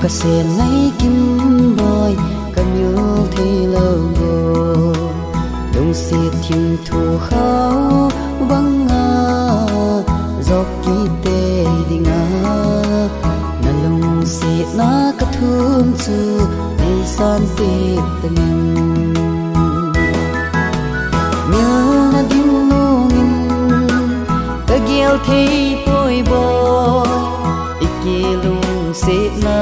cả sen nay kim boy cả nhiều thì lâu rồi đông xiết thiên thu khao vắng ngà giọt ký tê đi ngà nà lùng xiết na cả thương chu đi san tê tình nhớ na đêm lung cả gheo thì tôi boy iki lung xiết na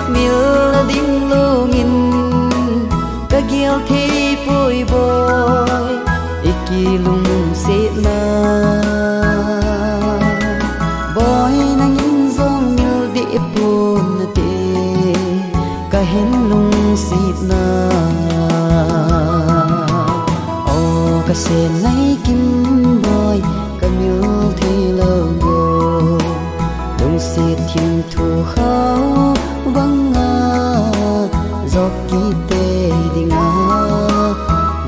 miêu đêm lung cả gheo thì tôi boy iki lung xiết na boy na nhìn dòng miêu địa buồn tê cả hen lung xiết na cả sen nay kim boy cả miêu thì lâu rồi đông xiết thiên thu khao vắng ngà giọt ký tê đi ngà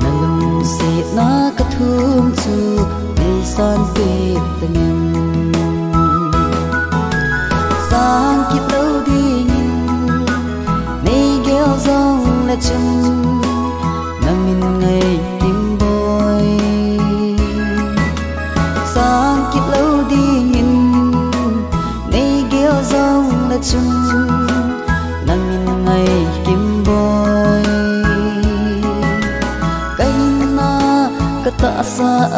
nà lùng xiết na cả thương chu đi san tê tình sang kít lâu đi nhìn nay gheo dòng là chân nà mình ngày kim boy sang kít lâu đi nhìn nay gheo dòng là chân nà mình ngày kim boy cái na cái ta sa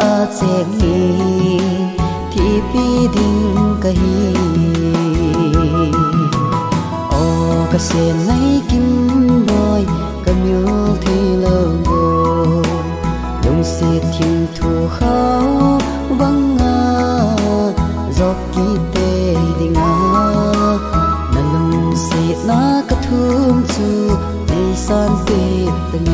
chẹt hi thì bi đinh cái hi cả sen nay kim boy cả miêu thì lâu rồi đông xiết thiên thu khao vắng ngà giọt ký tê đi ngà nà lùng xiết na cả thương chu đi san tê tình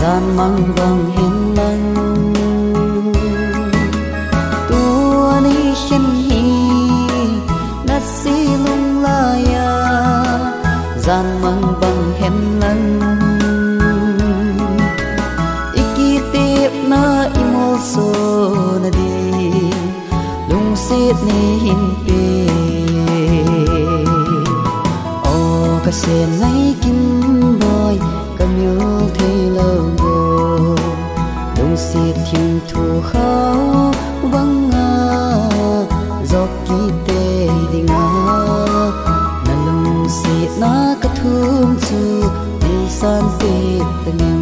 gian mang vang hiền lành tua ni khen hi nát si lung la ya gian mang vang hiền lành iki tiếp na imol so na đi lung xiết ni hin pe cả sen nay kim boy cả miêu thì lâu rồi đông xiết thiên thu khao vắng ngà giọt ký tê đi ngà nà lùng xiết na cả thương chu đi san tê tình